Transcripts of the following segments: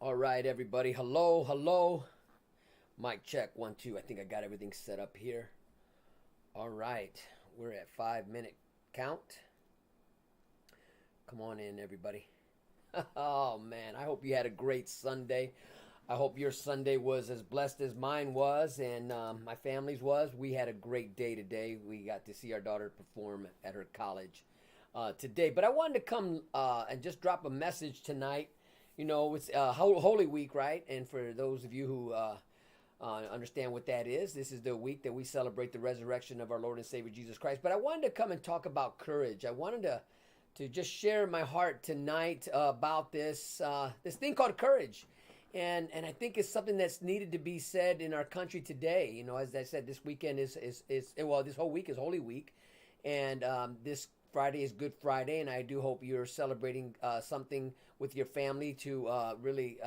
All right, everybody. Hello, hello. Mic check, 1, 2. I think I got everything set up here. All right, we're at 5-minute count. Come on in, everybody. Oh, man, I hope you had a great Sunday. I hope your Sunday was as blessed as mine was and my family's was. We had a great day today. We got to see our daughter perform at her college today. But I wanted to come and just drop a message tonight. You know, it's Holy Week, right? And for those of you who understand what that is, this is the week that we celebrate the resurrection of our Lord and Savior Jesus Christ. But I wanted to come and talk about courage. I wanted to just share my heart tonight about this thing called courage. And I think it's something that's needed to be said in our country today. You know, as I said, this weekend is this whole week is Holy Week. And this Friday is Good Friday, and I do hope you're celebrating something with your family to really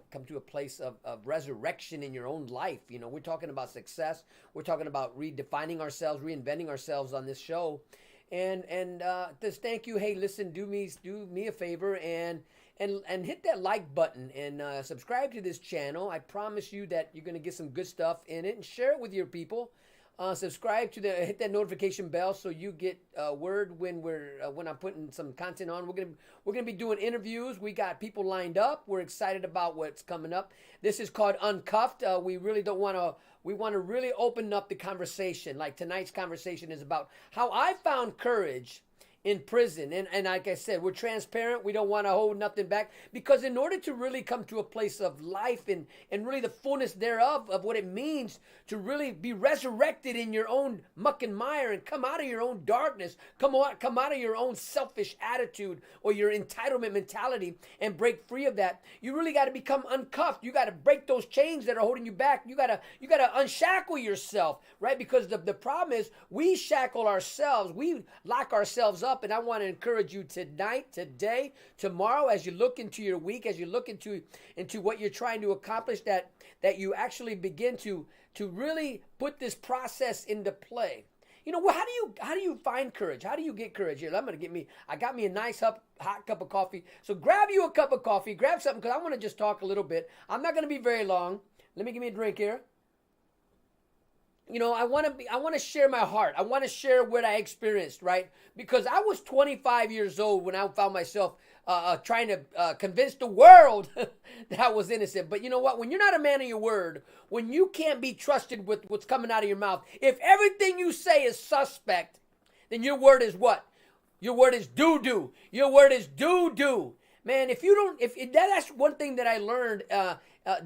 come to a place of resurrection in your own life. You know, we're talking about success. We're talking about redefining ourselves, reinventing ourselves on this show. And just thank you. Hey, listen, do me a favor and hit that like button and subscribe to this channel. I promise you that you're going to get some good stuff in it, and share it with your people. Subscribe to hit that notification bell so you get word when when I'm putting some content on. We're gonna be doing interviews. We got people lined up. We're excited about what's coming up. This is called Uncuffed. We really don't want to. We want to really open up the conversation. Like tonight's conversation is about how I found courage in prison. And like I said, we're transparent. We don't want to hold nothing back, because in order to really come to a place of life and really the fullness thereof of what it means to really be resurrected in your own muck and mire and come out of your own darkness, come out of your own selfish attitude or your entitlement mentality and break free of that, you really got to become uncuffed. You got to break those chains that are holding you back. You got to unshackle yourself, right? Because the problem is we shackle ourselves. We lock ourselves up. And I want to encourage you tonight, today, tomorrow, as you look into your week, as you look into what you're trying to accomplish, that you actually begin to really put this process into play. You know, how do you find courage? How do you get courage? Here, I got me a nice hot cup of coffee. So grab you a cup of coffee, grab something, because I want to just talk a little bit. I'm not going to be very long. Give me a drink here. You know, I want to share my heart. I want to share what I experienced, right? Because I was 25 years old when I found myself trying to convince the world that I was innocent. But you know what? When you're not a man of your word, when you can't be trusted with what's coming out of your mouth, if everything you say is suspect, then your word is what? Your word is doo-doo. Your word is doo-doo. Man, that's one thing that I learned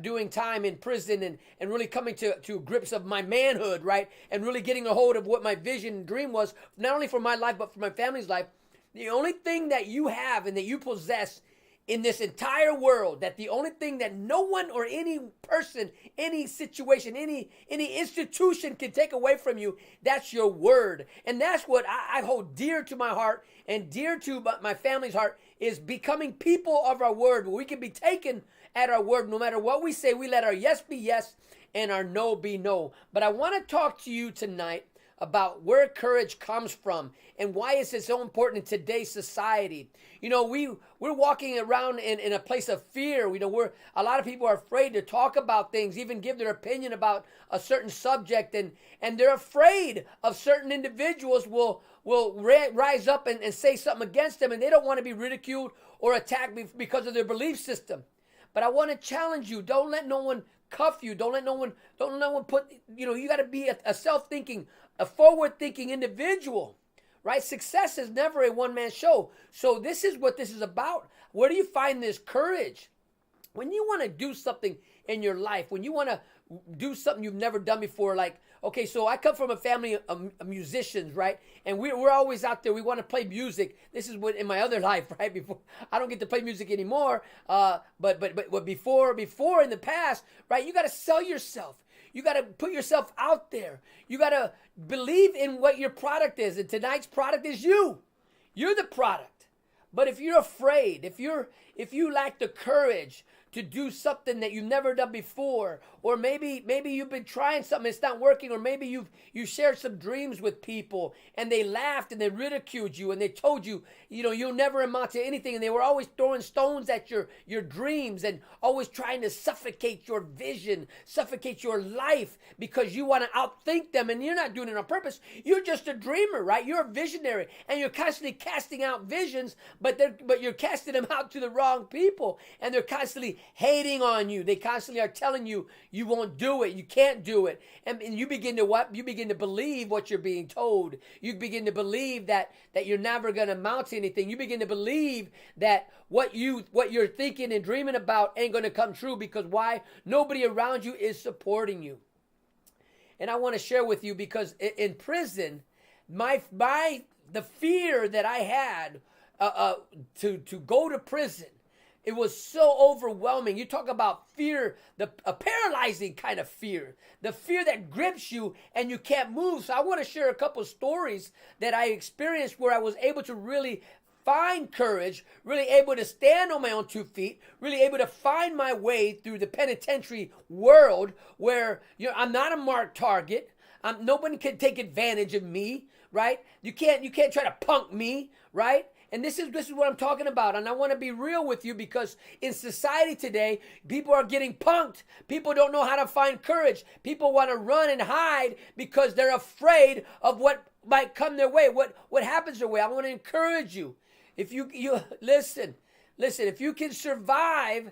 doing time in prison and really coming to grips of my manhood, right? And really getting a hold of what my vision and dream was, not only for my life, but for my family's life. The only thing that you have and that you possess in this entire world, that the only thing that no one or any person, any situation, any institution can take away from you, that's your word. And that's what I hold dear to my heart and dear to my family's heart, is becoming people of our word, where we can be taken at our word. No matter what we say, we let our yes be yes and our no be no. But I want to talk to you tonight about where courage comes from and why is it so important in today's society. You know, we're walking around in a place of fear. You know, a lot of people are afraid to talk about things, even give their opinion about a certain subject, and they're afraid of certain individuals will rise up and say something against them, and they don't want to be ridiculed or attacked because of their belief system. But I want to challenge you. Don't let no one cuff you. Don't let no one put, you know, you got to be a self-thinking, a forward-thinking individual, right? Success is never a one-man show. So this is what this is about. Where do you find this courage? When you want to do something in your life, when you want to do something you've never done before, like, okay, so I come from a family of musicians, right? And we're always out there. We want to play music. This is what in my other life, right? Before I don't get to play music anymore. But before in the past, right? You got to sell yourself. You got to put yourself out there. You got to believe in what your product is. And tonight's product is you. You're the product. But if you're afraid, if you're if you lack the courage to do something that you've never done before, or maybe you've been trying something, it's not working, or maybe you shared some dreams with people and they laughed and they ridiculed you and they told you, you'll never amount to anything, and they were always throwing stones at your dreams and always trying to suffocate your vision, suffocate your life, because you want to outthink them, and you're not doing it on purpose. You're just a dreamer, right? You're a visionary, and you're constantly casting out visions, but you're casting them out to the wrong people, and they're constantly hating on you. They constantly are telling you you won't do it, you can't do it, and you begin to what? You begin to believe what you're being told. You begin to believe that you're never going to amount to anything. You begin to believe that what you're thinking and dreaming about ain't going to come true, because why? Nobody around you is supporting you. And I want to share with you, because in prison, the fear that I had to go to prison, it was so overwhelming. You talk about fear, a paralyzing kind of fear, the fear that grips you and you can't move. So I want to share a couple stories that I experienced where I was able to really find courage, really able to stand on my own 2 feet, really able to find my way through the penitentiary world, where I'm not a marked target. Nobody can take advantage of me, right? You can't try to punk me, right? And this is what I'm talking about. And I want to be real with you, because in society today, people are getting punked. People don't know how to find courage. People want to run and hide because they're afraid of what might come their way, what happens their way. I want to encourage you. If you listen, if you can survive,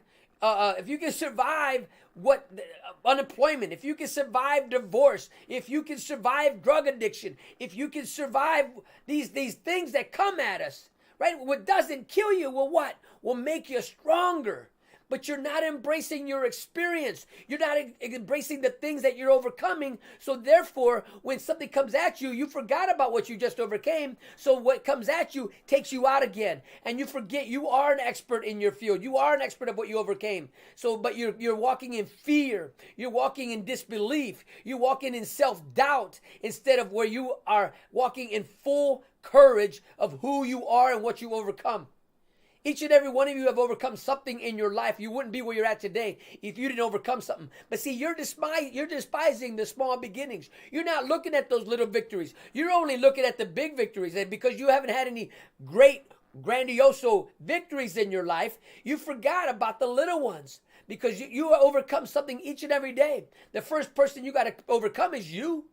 unemployment, if you can survive divorce, if you can survive drug addiction, if you can survive these things that come at us, right? What doesn't kill you will make you stronger. But you're not embracing your experience. You're not embracing the things that you're overcoming. So therefore, when something comes at you, you forgot about what you just overcame. So what comes at you takes you out again. And you forget you are an expert in your field. You are an expert of what you overcame. So, but you're walking in fear. You're walking in disbelief. You're walking in self-doubt, instead of where you are walking in full courage of who you are and what you overcome. Each and every one of you have overcome something in your life. You wouldn't be where you're at today if you didn't overcome something. But see, you're despising the small beginnings. You're not looking at those little victories. You're only looking at the big victories. And because you haven't had any great, grandioso victories in your life, you forgot about the little ones. Because you overcome something each and every day. The first person you got to overcome is you.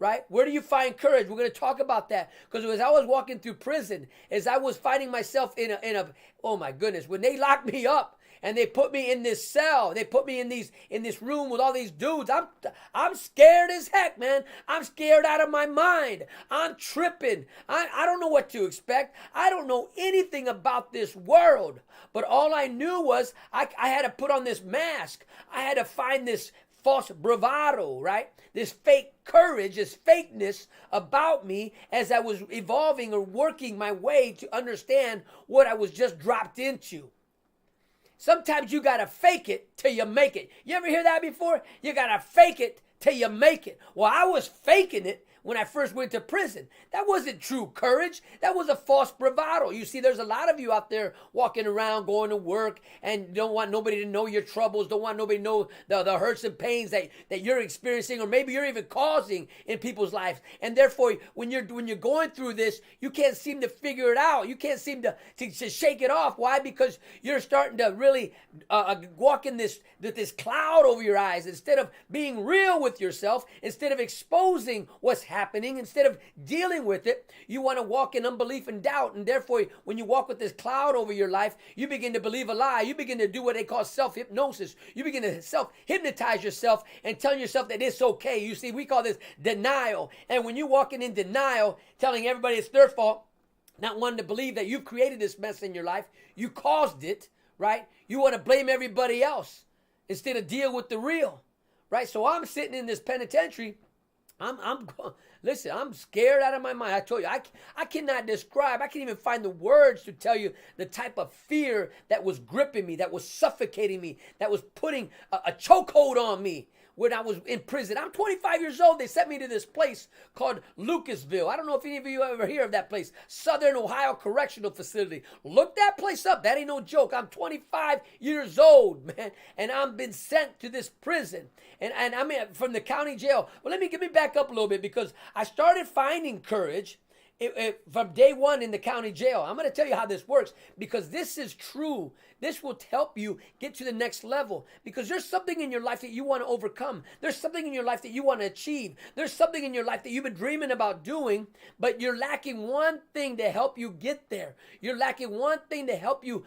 Right? Where do you find courage? We're going to talk about that. Because as I was walking through prison, as I was finding myself in a, oh my goodness, when they locked me up and they put me in this cell, they put me in this room with all these dudes, I'm scared as heck, man. I'm scared out of my mind. I'm tripping. I don't know what to expect. I don't know anything about this world. But all I knew was I had to put on this mask. I had to find this false bravado, right? This fake courage, this fakeness about me as I was evolving or working my way to understand what I was just dropped into. Sometimes you got to fake it till you make it. You ever hear that before? You got to fake it till you make it. Well, I was faking it when I first went to prison. That wasn't true courage. That was a false bravado. You see, there's a lot of you out there walking around, going to work, and don't want nobody to know your troubles, don't want nobody to know the hurts and pains that you're experiencing, or maybe you're even causing in people's lives. And therefore, when you're going through this, you can't seem to figure it out. You can't seem to shake it off. Why? Because you're starting to really walk in this cloud over your eyes. Instead of being real with yourself, instead of exposing what's happening, instead of dealing with it, you want to walk in unbelief and doubt. And therefore, when you walk with this cloud over your life, you begin to believe a lie. You begin to do what they call self-hypnosis. You begin to self-hypnotize yourself and telling yourself that it's okay. You see, we call this denial. And when you're walking in denial, telling everybody it's their fault, not wanting to believe that you've created this mess in your life, you caused it, right? You want to blame everybody else instead of deal with the real, right? So I'm sitting in this penitentiary. Listen, I'm scared out of my mind. I told you, I cannot describe, I can't even find the words to tell you the type of fear that was gripping me, that was suffocating me, that was putting a chokehold on me. when I was in prison. I'm 25 years old. They sent me to this place called Lucasville. I don't know if any of you ever hear of that place. Southern Ohio Correctional Facility. Look that place up. That ain't no joke. I'm 25 years old, man. And I've been sent to this prison. And I'm from the county jail. Well, let me back up a little bit, because I started finding courage from day one in the county jail. I'm going to tell you how this works, because this is true. This will help you get to the next level, because there's something in your life that you want to overcome. There's something in your life that you want to achieve. There's something in your life that you've been dreaming about doing, but you're lacking one thing to help you get there. You're lacking one thing to help you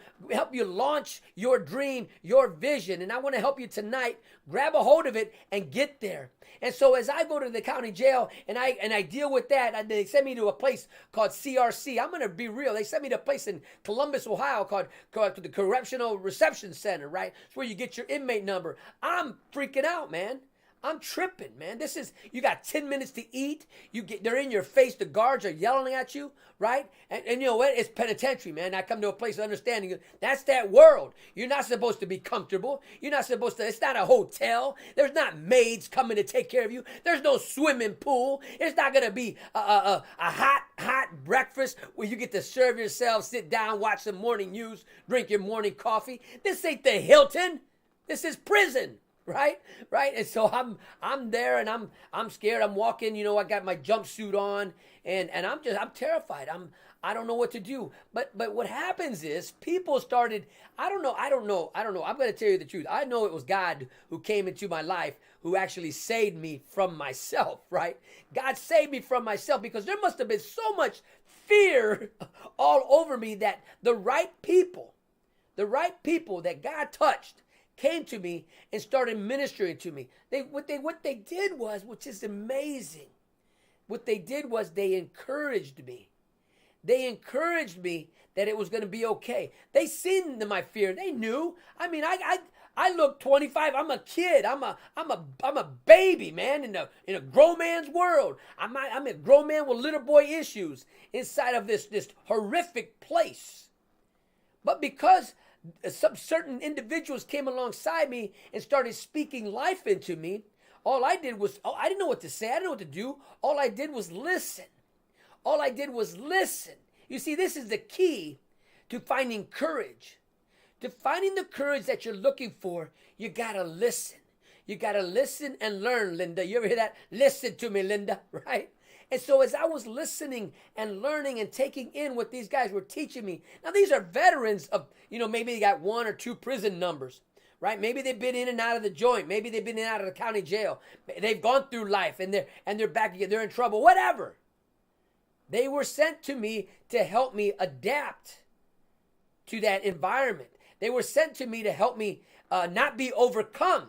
launch your dream, your vision. And I want to help you tonight. Grab a hold of it and get there. And so as I go to the county jail and I deal with that, they send me to a place called CRC. I'm going to be real. They sent me to a place in Columbus, Ohio called the Correctional Reception Center, right? It's where you get your inmate number. I'm freaking out, man. I'm tripping, man. You got 10 minutes to eat. They're in your face. The guards are yelling at you, right? And you know what? It's penitentiary, man. I come to a place of understanding. That's that world. You're not supposed to be comfortable. You're not supposed to. It's not a hotel. There's not maids coming to take care of you. There's no swimming pool. It's not going to be a hot breakfast where you get to serve yourself, sit down, watch some morning news, drink your morning coffee. This ain't the Hilton. This is prison. Right. And so I'm there, and I'm scared. I'm walking, I got my jumpsuit on, and I'm terrified. I don't know what to do. But what happens is people started, I don't know. I'm going to tell you the truth. I know it was God who came into my life, who actually saved me from myself, right? God saved me from myself, because there must have been so much fear all over me that the right people that God touched came to me and started ministering to me. What they did was, which is amazing, what they did was they encouraged me. They encouraged me that it was going to be okay. They seen my fear. They knew. I mean, I look 25. I'm a kid. I'm a baby, man, in a grown man's world. I'm a grown man with little boy issues inside of this horrific place. But because some certain individuals came alongside me and started speaking life into me, all I did was, I didn't know what to say. I didn't know what to do. All I did was listen. You see, this is the key to finding courage. To finding the courage that you're looking for, you got to listen. You got to listen and learn, Linda. You ever hear that? Listen to me, Linda, right? And so as I was listening and learning and taking in what these guys were teaching me, now these are veterans of, maybe they got 1 or 2 prison numbers, right? Maybe they've been in and out of the joint. Maybe they've been in and out of the county jail. They've gone through life and they're back again. They're in trouble, whatever. They were sent to me to help me adapt to that environment. They were sent to me to help me not be overcome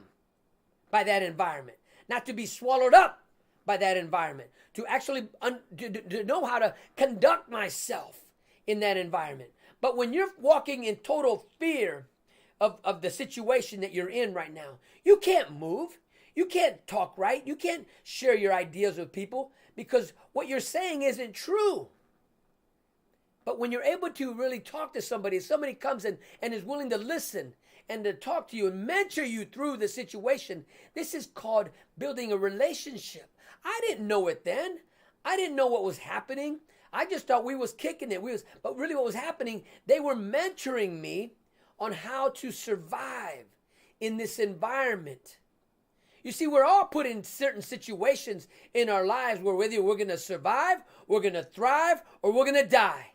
by that environment, not to be swallowed up by that environment, to actually to know how to conduct myself in that environment. But when you're walking in total fear of the situation that you're in right now, you can't move. You can't talk right. You can't share your ideas with people, because what you're saying isn't true. But when you're able to really talk to somebody comes and is willing to listen and to talk to you and mentor you through the situation, this is called building a relationship. I didn't know it then. I didn't know what was happening. I just thought we was kicking it. But really what was happening, they were mentoring me on how to survive in this environment. You see, we're all put in certain situations in our lives where whether we're going to survive, we're going to thrive, or we're going to die.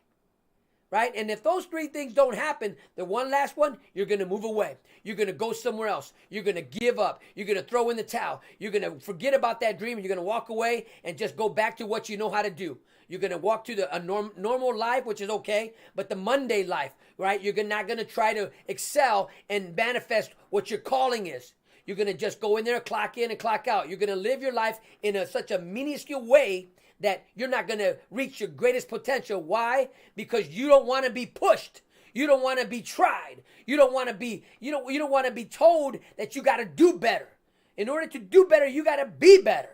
Right? And if those 3 things don't happen, the one last one, you're going to move away. You're going to go somewhere else. You're going to give up. You're going to throw in the towel. You're going to forget about that dream, and you're going to walk away and just go back to what you know how to do. You're going to walk to a normal life, which is okay, but the Monday life, right? You're not going to try to excel and manifest what your calling is. You're going to just go in there, clock in and clock out. You're going to live your life in such a minuscule way that you're not going to reach your greatest potential. Why? Because you don't want to be pushed. You don't want to be tried. You don't want to be, you don't want to be told that you got to do better. In order to do better, you got to be better.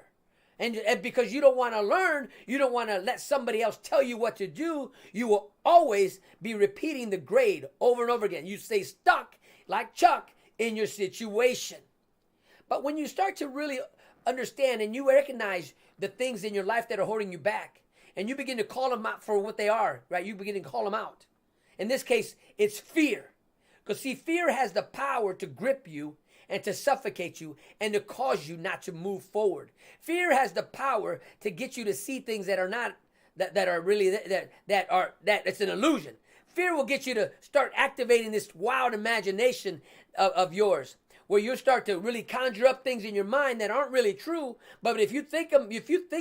And because you don't want to learn, you don't want to let somebody else tell you what to do, you will always be repeating the grade over and over again. You stay stuck like Chuck in your situation. But when you start to really understand and you recognize the things in your life that are holding you back, and you begin to call them out for what they are, right? You begin to call them out. In this case, it's fear. Because see, fear has the power to grip you and to suffocate you and to cause you not to move forward. Fear has the power to get you to see things that are not, that are really, that it's an illusion. Fear will get you to start activating this wild imagination of yours, where you start to really conjure up things in your mind that aren't really true. But if you think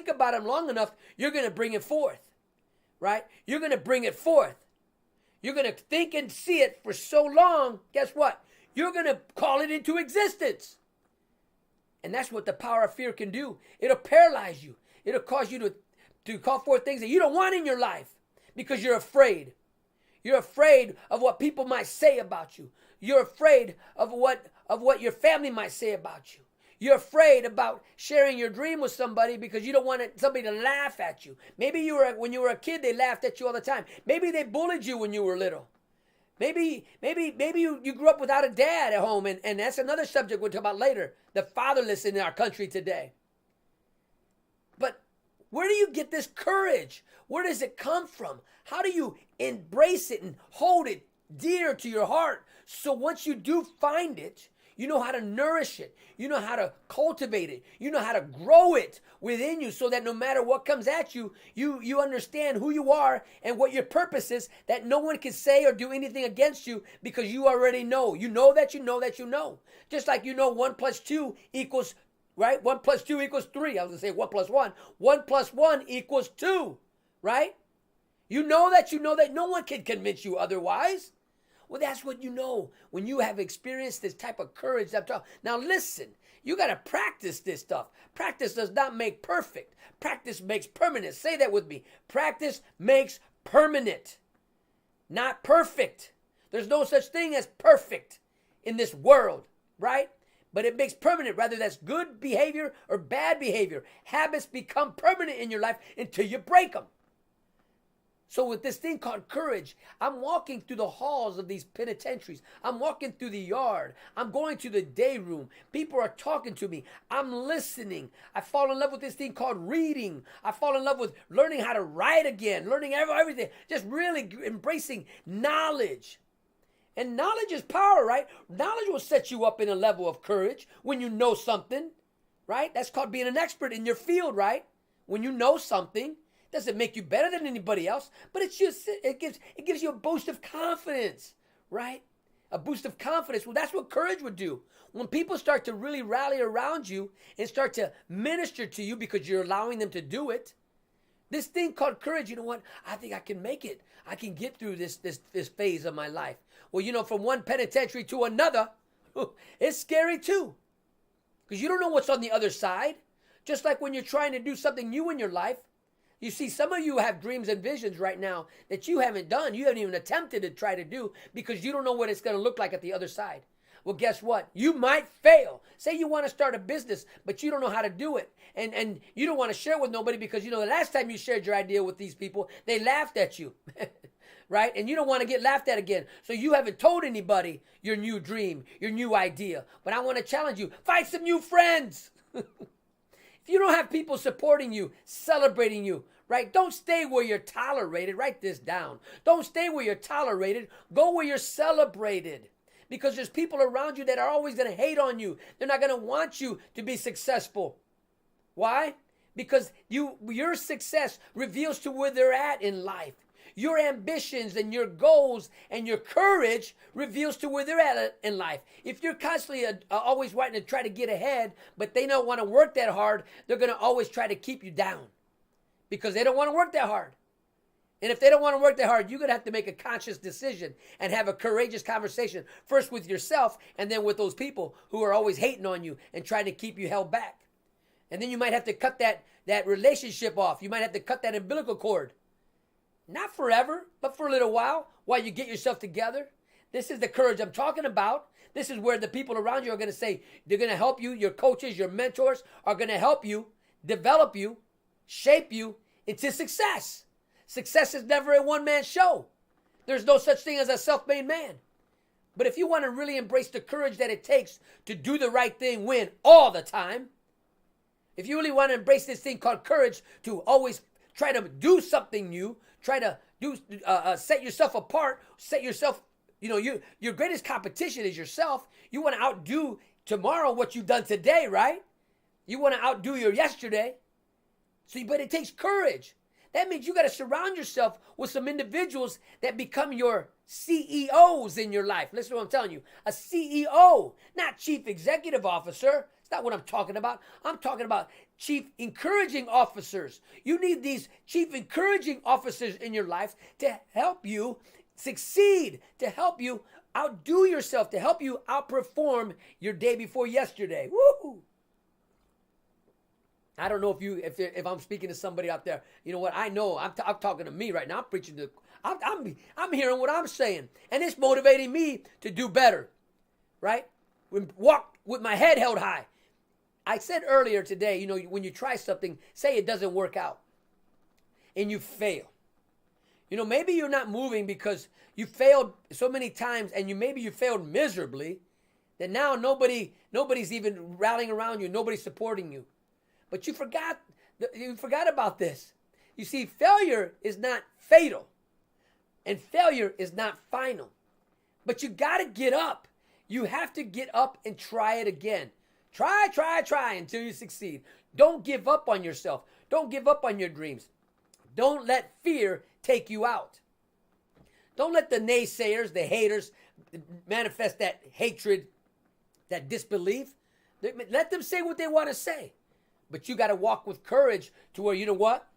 about them long enough, you're going to bring it forth, right? You're going to bring it forth. You're going to think and see it for so long. Guess what? You're going to call it into existence. And that's what the power of fear can do. It'll paralyze you. It'll cause you to call forth things that you don't want in your life because you're afraid. You're afraid of what people might say about you. You're afraid of what your family might say about you. You're afraid about sharing your dream with somebody because you don't want somebody to laugh at you. Maybe when you were a kid, they laughed at you all the time. Maybe they bullied you when you were little. Maybe you grew up without a dad at home, and that's another subject we'll talk about later, the fatherless in our country today. But where do you get this courage? Where does it come from? How do you embrace it and hold it dear to your heart? So once you do find it, you know how to nourish it. You know how to cultivate it. You know how to grow it within you so that no matter what comes at you, you understand who you are and what your purpose is, that no one can say or do anything against you because you already know. You know that you know that you know. Just like you know 1 + 2 equals, right? 1 + 2 = 3. I was going to say 1 + 1. 1 + 1 = 2, right? You know that no one can convince you otherwise. Well, that's what you know when you have experienced this type of courage. Now listen, you got to practice this stuff. Practice does not make perfect. Practice makes permanent. Say that with me. Practice makes permanent, not perfect. There's no such thing as perfect in this world, right? But it makes permanent, whether that's good behavior or bad behavior. Habits become permanent in your life until you break them. So with this thing called courage, I'm walking through the halls of these penitentiaries. I'm walking through the yard. I'm going to the day room. People are talking to me. I'm listening. I fall in love with this thing called reading. I fall in love with learning how to write again, learning everything, just really embracing knowledge. And knowledge is power, right? Knowledge will set you up in a level of courage when you know something, right? That's called being an expert in your field, right? When you know something. Doesn't make you better than anybody else, but it gives you a boost of confidence, right? A boost of confidence. Well, that's what courage would do. When people start to really rally around you and start to minister to you because you're allowing them to do it, this thing called courage, you know what? I think I can make it. I can get through this phase of my life. Well, you know, from one penitentiary to another, it's scary too, because you don't know what's on the other side. Just like when you're trying to do something new in your life. You see, some of you have dreams and visions right now that you haven't done. You haven't even attempted to try to do because you don't know what it's going to look like at the other side. Well, guess what? You might fail. Say you want to start a business, but you don't know how to do it. And you don't want to share with nobody because, you know, the last time you shared your idea with these people, they laughed at you, right? And you don't want to get laughed at again. So you haven't told anybody your new dream, your new idea. But I want to challenge you. Find some new friends. If you don't have people supporting you, celebrating you, right? Don't stay where you're tolerated. Write this down. Don't stay where you're tolerated. Go where you're celebrated. Because there's people around you that are always going to hate on you. They're not going to want you to be successful. Why? Because your success reveals to where they're at in life. Your ambitions and your goals and your courage reveals to where they're at in life. If you're constantly always wanting to try to get ahead, but they don't want to work that hard, they're going to always try to keep you down because they don't want to work that hard. And if they don't want to work that hard, you're going to have to make a conscious decision and have a courageous conversation, first with yourself and then with those people who are always hating on you and trying to keep you held back. And then you might have to cut that relationship off. You might have to cut that umbilical cord. Not forever, but for a little while you get yourself together. This is the courage I'm talking about. This is where the people around you are going to say, they're going to help you. Your coaches, your mentors are going to help you, develop you, shape you into success. Success is never a one-man show. There's no such thing as a self-made man. But if you want to really embrace the courage that it takes to do the right thing, win all the time, if you really want to embrace this thing called courage to always try to do something new, try to set yourself apart, set yourself, your greatest competition is yourself. You want to outdo tomorrow what you've done today, right? You want to outdo your yesterday. But it takes courage. That means you got to surround yourself with some individuals that become your CEOs in your life. Listen to what I'm telling you. A CEO, not chief executive officer. It's not what I'm talking about. I'm talking about chief encouraging officers. You need these chief encouraging officers in your life to help you succeed, to help you outdo yourself, to help you outperform your day before yesterday. Woo! I don't know if I'm speaking to somebody out there. You know what? I know I'm talking to me right now. I'm preaching to. I'm hearing what I'm saying, and it's motivating me to do better. Right? Walk with my head held high. I said earlier today, when you try something, say it doesn't work out, and you fail. Maybe you're not moving because you failed so many times, and maybe you failed miserably, that now nobody's even rallying around you. Nobody's supporting you. But you forgot about this. You see, failure is not fatal. And failure is not final. But you got to get up. You have to get up and try it again. Try until you succeed. Don't give up on yourself. Don't give up on your dreams. Don't let fear take you out. Don't let the naysayers, the haters, manifest that hatred, that disbelief. Let them say what they want to say. But you got to walk with courage to where, you know what?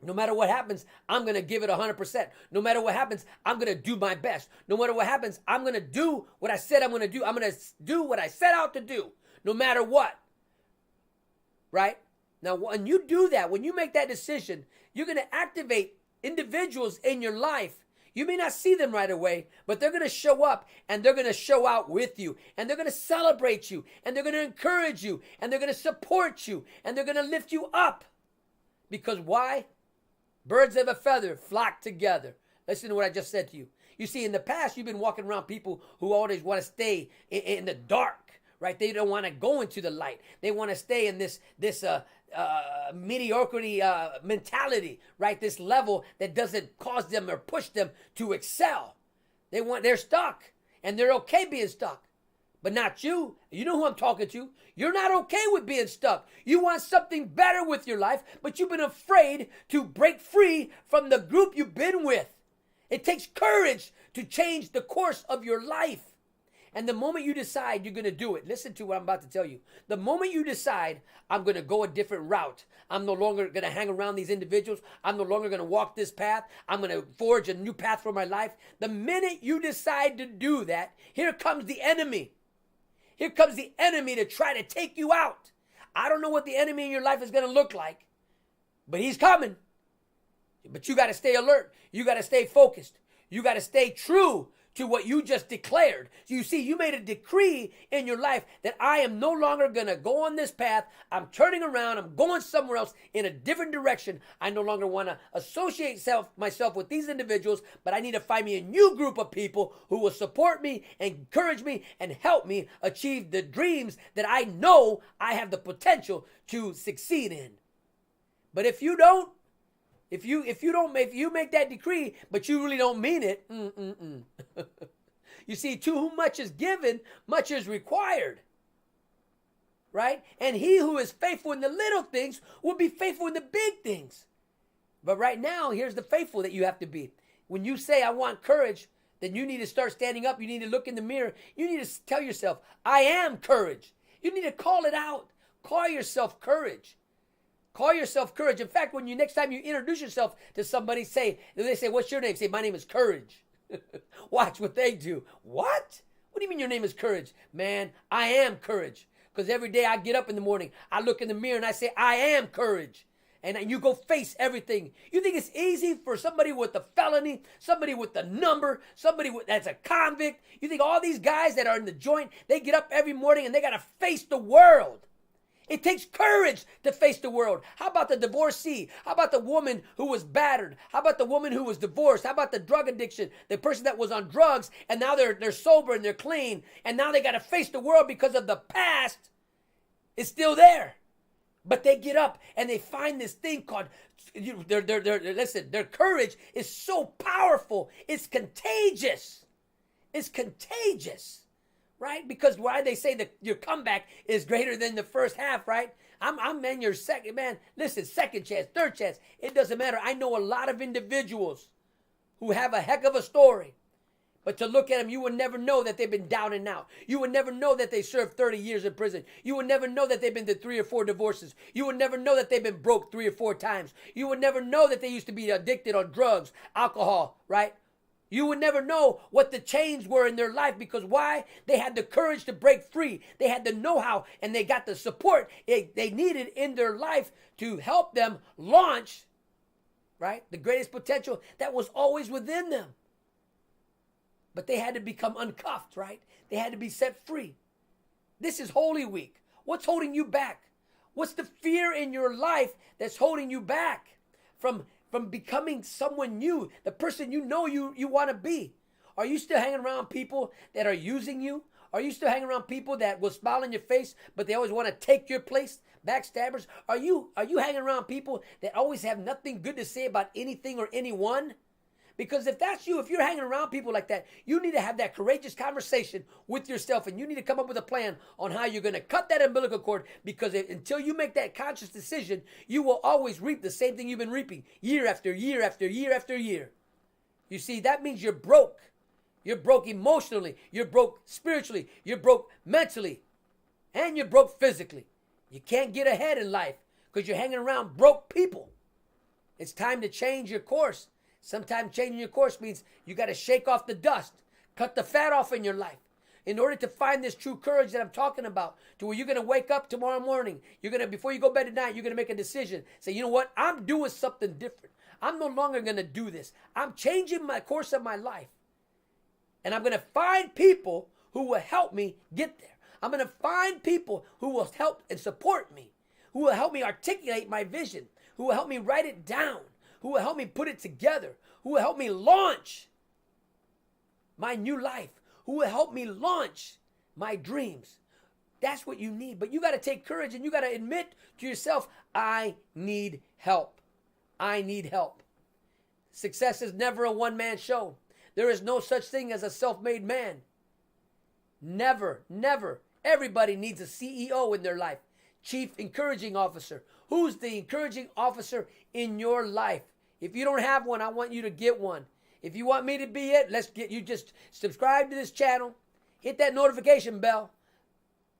No matter what happens, I'm going to give it 100%. No matter what happens, I'm going to do my best. No matter what happens, I'm going to do what I said I'm going to do. I'm going to do what I set out to do, no matter what. Right? Now, when you do that, when you make that decision, you're going to activate individuals in your life. You may not see them right away, but they're going to show up and they're going to show out with you and they're going to celebrate you and they're going to encourage you and they're going to support you and they're going to lift you up. Because why? Birds of a feather flock together. Listen to what I just said to you. You see, in the past, you've been walking around people who always want to stay in the dark, right? They don't want to go into the light. They want to stay in this mediocrity mentality, right? This level that doesn't cause them or push them to excel. They're stuck, and they're okay being stuck. But not you. You know who I'm talking to. You're not okay with being stuck. You want something better with your life, but you've been afraid to break free from the group you've been with. It takes courage to change the course of your life. And the moment you decide you're going to do it, listen to what I'm about to tell you. The moment you decide, I'm going to go a different route. I'm no longer going to hang around these individuals. I'm no longer going to walk this path. I'm going to forge a new path for my life. The minute you decide to do that, here comes the enemy. Here comes the enemy to try to take you out. I don't know what the enemy in your life is going to look like, but he's coming. But you got to stay alert. You got to stay focused. You got to stay true to what you just declared. So you see, you made a decree in your life that I am no longer going to go on this path. I'm turning around. I'm going somewhere else in a different direction. I no longer want to associate myself with these individuals, but I need to find me a new group of people who will support me, encourage me, and help me achieve the dreams that I know I have the potential to succeed in. But if you don't, if you make that decree, but you really don't mean it, you see, to whom much is given, much is required, right? And he who is faithful in the little things will be faithful in the big things. But right now, here's the faithful that you have to be. When you say, I want courage, then you need to start standing up. You need to look in the mirror. You need to tell yourself, I am courage. You need to call it out. Call yourself courage. Call yourself courage. In fact, when next time you introduce yourself to somebody, they say, what's your name? Say, my name is Courage. Watch what they do. What? What do you mean your name is Courage? Man, I am courage. Because every day I get up in the morning, I look in the mirror and I say, I am courage. And you go face everything. You think it's easy for somebody with a felony, somebody with a number, that's a convict? You think all these guys that are in the joint, they get up every morning and they got to face the world? It takes courage to face the world. How about the divorcee? How about the woman who was battered? How about the woman who was divorced? How about the drug addiction? The person that was on drugs and now they're sober and they're clean and now they got to face the world because of the past is still there. But they get up and they find this thing called, listen, their courage is so powerful. It's contagious. It's contagious. Right? Because why they say that your comeback is greater than the first half, right? I'm in your second, man. Listen, second chance, third chance. It doesn't matter. I know a lot of individuals who have a heck of a story. But to look at them, you would never know that they've been down and out. You would never know that they served 30 years in prison. You would never know that they've been through 3 or 4 divorces. You would never know that they've been broke 3 or 4 times. You would never know that they used to be addicted on drugs, alcohol, right? You would never know what the changes were in their life because why? They had the courage to break free. They had the know-how and they got the support they needed in their life to help them launch, right? The greatest potential that was always within them. But they had to become uncuffed, right? They had to be set free. This is Holy Week. What's holding you back? What's the fear in your life that's holding you back from becoming someone new, the person you know you want to be? Are you still hanging around people that are using you? Are you still hanging around people that will smile in your face, but they always want to take your place? Backstabbers? Are you hanging around people that always have nothing good to say about anything or anyone? Because if that's you, if you're hanging around people like that, you need to have that courageous conversation with yourself and you need to come up with a plan on how you're going to cut that umbilical cord because until you make that conscious decision, you will always reap the same thing you've been reaping year after year after year after year. You see, that means you're broke. You're broke emotionally. You're broke spiritually. You're broke mentally. And you're broke physically. You can't get ahead in life because you're hanging around broke people. It's time to change your course. Sometimes changing your course means you got to shake off the dust, cut the fat off in your life. In order to find this true courage that I'm talking about, to where you're going to wake up tomorrow morning, before you go to bed at night, you're going to make a decision. Say, you know what? I'm doing something different. I'm no longer going to do this. I'm changing my course of my life. And I'm going to find people who will help me get there. I'm going to find people who will help and support me, who will help me articulate my vision, who will help me write it down, who will help me put it together, who will help me launch my new life, who will help me launch my dreams. That's what you need. But you got to take courage and you got to admit to yourself, I need help. I need help. Success is never a one-man show. There is no such thing as a self-made man. Never, never. Everybody needs a CEO in their life. Chief Encouraging Officer. Who's the encouraging officer in your life? If you don't have one, I want you to get one. If you want me to be it, you just subscribe to this channel, hit that notification bell,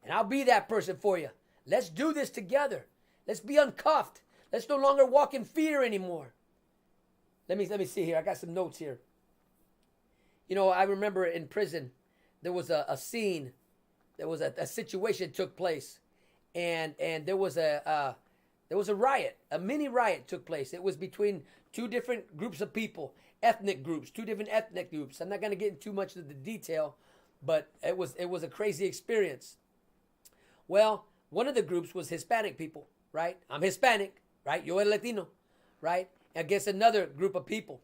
and I'll be that person for you. Let's do this together. Let's be uncuffed. Let's no longer walk in fear anymore. Let me see here. I got some notes here. You know, I remember in prison, there was a scene. There was a situation took place, and there was a riot. A mini riot took place. It was between 2 different groups of people, ethnic groups, 2 different ethnic groups. I'm not going to get into too much of the detail, but it was a crazy experience. Well, one of the groups was Hispanic people, right? I'm Hispanic, right? Yo eres Latino, right? Against another group of people.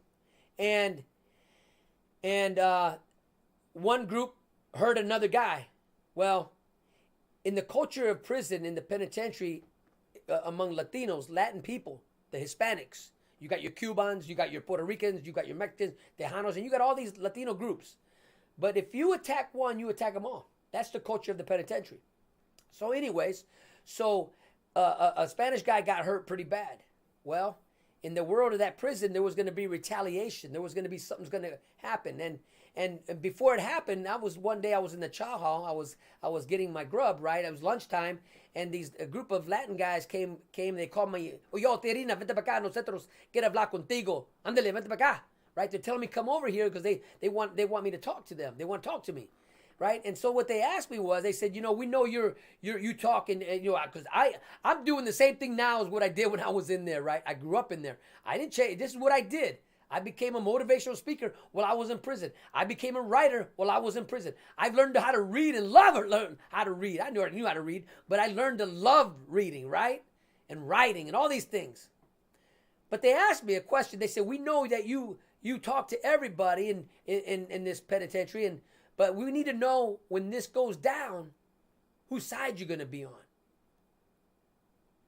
And one group hurt another guy. Well, in the culture of prison, in the penitentiary, among Latinos, Latin people, the Hispanics, you got your Cubans, you got your Puerto Ricans, you got your Mexicans, Tejanos, and you got all these Latino groups. But if you attack one, you attack them all. That's the culture of the penitentiary. So anyways, a Spanish guy got hurt pretty bad. Well, in the world of that prison, there was going to be retaliation. There was going to be something's going to happen. And before it happened, one day I was in the chow hall. I was getting my grub, right? It was lunchtime, and a group of Latin guys came. They called me, yo, Tijerina, vente para acá, nosotros quiere hablar contigo. Ándale, vente para acá, right? They're telling me come over here because they want me to talk to them. They want to talk to me, right? And so what they asked me was, they said, you know, we know you talk, and you know, because I'm doing the same thing now as what I did when I was in there, right? I grew up in there. I didn't change. This is what I did. I became a motivational speaker while I was in prison. I became a writer while I was in prison. I've learned how to read and learn how to read. I knew how to read, but I learned to love reading, right? And writing and all these things. But they asked me a question. They said, we know that you talk to everybody in this penitentiary, but we need to know when this goes down, whose side you're going to be on.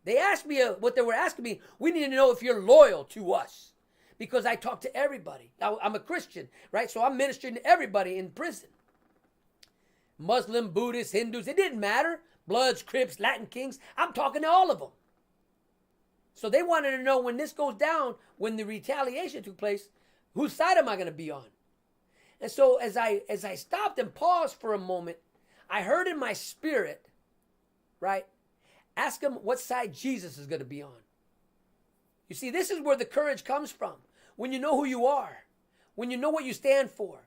They asked me what they were asking me. We need to know if you're loyal to us, because I talk to everybody. Now, I'm a Christian, right? So I'm ministering to everybody in prison. Muslim, Buddhists, Hindus, it didn't matter. Bloods, Crips, Latin Kings. I'm talking to all of them. So they wanted to know when this goes down, when the retaliation took place, whose side am I going to be on? And so as I stopped and paused for a moment, I heard in my spirit, right? Ask him what side Jesus is going to be on. You see, this is where the courage comes from. When you know who you are, when you know what you stand for,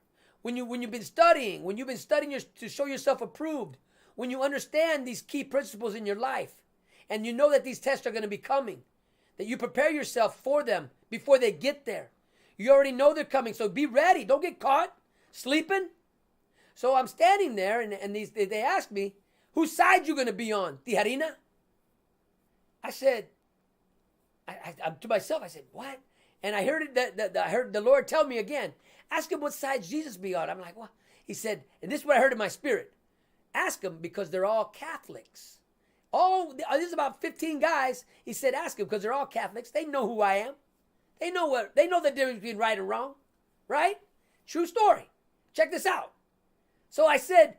when you've been studying, to show yourself approved, when you understand these key principles in your life, and you know that these tests are going to be coming, that you prepare yourself for them before they get there. You already know they're coming, so be ready. Don't get caught sleeping. So I'm standing there, and they asked me, whose side you going to be on, Tijerina? I said, I to myself, I said, what? And I heard I heard the Lord tell me again, ask him what side Jesus be on. I'm like, what? He said, and this is what I heard in my spirit. Ask him because they're all Catholics. This is about 15 guys. He said, ask them because they're all Catholics. They know who I am. They know the difference between right and wrong, right? True story. Check this out. So I said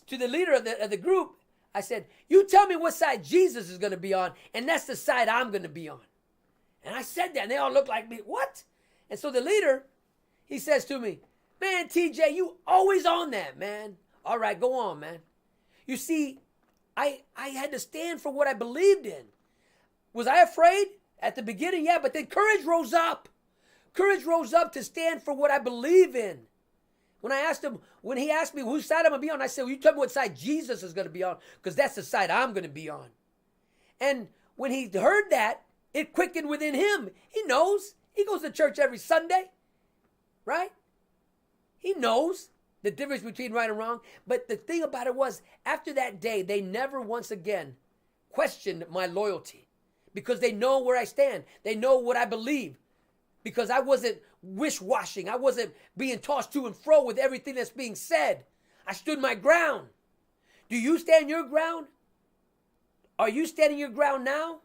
to the leader of the group, I said, you tell me what side Jesus is going to be on, and that's the side I'm going to be on. And I said that, and they all looked like me. What? And so the leader, he says to me, man, TJ, you always on that, man. All right, go on, man. You see, I had to stand for what I believed in. Was I afraid? At the beginning, yeah, but then courage rose up. Courage rose up to stand for what I believe in. When he asked me whose side I'm going to be on, I said, well, you tell me what side Jesus is going to be on, because that's the side I'm going to be on. And when he heard that, it quickened within him. He knows. He goes to church every Sunday, right? He knows the difference between right and wrong. But the thing about it was, after that day, they never once again questioned my loyalty, because they know where I stand. They know what I believe, because I wasn't wish-washing. I wasn't being tossed to and fro with everything that's being said. I stood my ground. Do you stand your ground? Are you standing your ground now?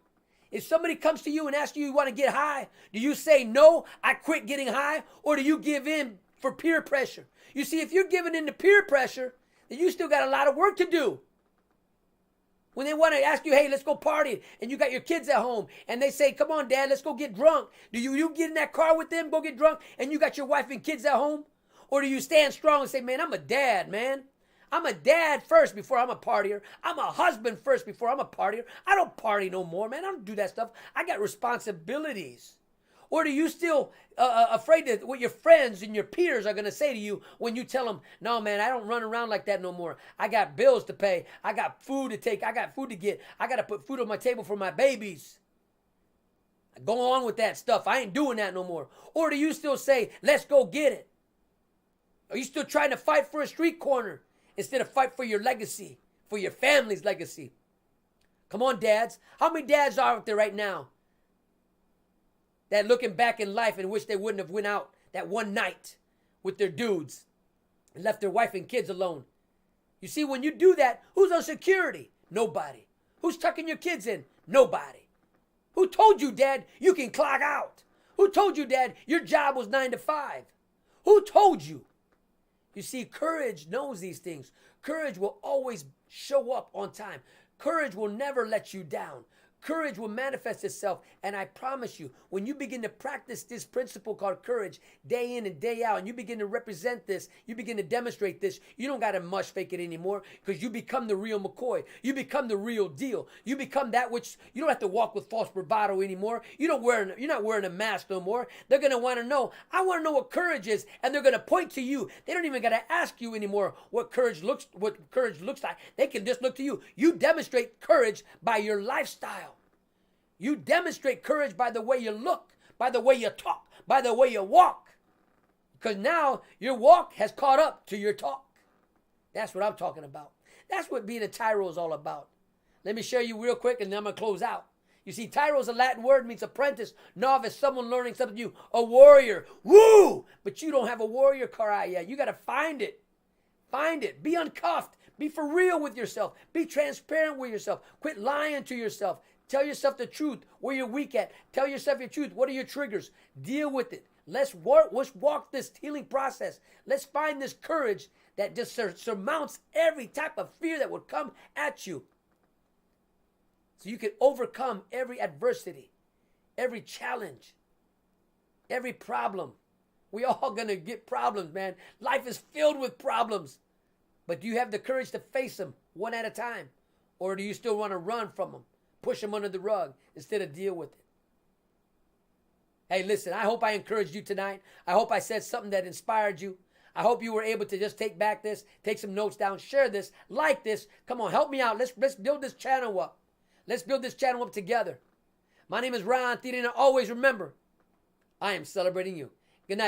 If somebody comes to you and asks you want to get high, do you say, no, I quit getting high? Or do you give in for peer pressure? You see, if you're giving in to peer pressure, then you still got a lot of work to do. When they want to ask you, hey, let's go party, and you got your kids at home, and they say, come on, Dad, let's go get drunk. Do you get in that car with them, go get drunk, and you got your wife and kids at home? Or do you stand strong and say, man, I'm a dad, man. I'm a dad first before I'm a partier. I'm a husband first before I'm a partier. I don't party no more, man. I don't do that stuff. I got responsibilities. Or do you still afraid that what your friends and your peers are going to say to you when you tell them, no, man, I don't run around like that no more. I got bills to pay. I got food to take. I got food to get. I got to put food on my table for my babies. Go on with that stuff. I ain't doing that no more. Or do you still say, let's go get it? Are you still trying to fight for a street corner instead of fight for your legacy, for your family's legacy? Come on, dads. How many dads are out there right now that looking back in life and wish they wouldn't have went out that one night with their dudes and left their wife and kids alone? You see, when you do that, who's on security? Nobody. Who's tucking your kids in? Nobody. Who told you, Dad, you can clock out? Who told you, Dad, your job was 9 to 5? Who told you? You see, courage knows these things. Courage will always show up on time. Courage will never let you down. Courage will manifest itself, and I promise you, when you begin to practice this principle called courage day in and day out, and you begin to represent this, you begin to demonstrate this, you don't got to mush fake it anymore, because you become the real McCoy. You become the real deal. You become that which, you don't have to walk with false bravado anymore. You're not wearing a mask no more. They're going to want to know, I want to know what courage is, and they're going to point to you. They don't even got to ask you anymore what courage looks like. They can just look to you. You demonstrate courage by your lifestyle. You demonstrate courage by the way you look, by the way you talk, by the way you walk. Because now your walk has caught up to your talk. That's what I'm talking about. That's what being a TYRO is all about. Let me show you real quick and then I'm going to close out. You see, TYRO is a Latin word, means apprentice, novice, someone learning something new, a warrior. Woo! But you don't have a warrior cry yet. You got to find it. Find it. Be uncuffed. Be for real with yourself. Be transparent with yourself. Quit lying to yourself. Tell yourself the truth, where you're weak at. Tell yourself your truth. What are your triggers? Deal with it. Let's walk this healing process. Let's find this courage that just surmounts every type of fear that would come at you. So you can overcome every adversity, every challenge, every problem. We all gonna get problems, man. Life is filled with problems. But do you have the courage to face them one at a time? Or do you still want to run from them, push them under the rug instead of deal with it? Hey, listen, I hope I encouraged you tonight. I hope I said something that inspired you. I hope you were able to just take back this, take some notes down, share this, like this. Come on, help me out. Let's build this channel up. Let's build this channel up together. My name is Ron Tijerina. Always remember, I am celebrating you.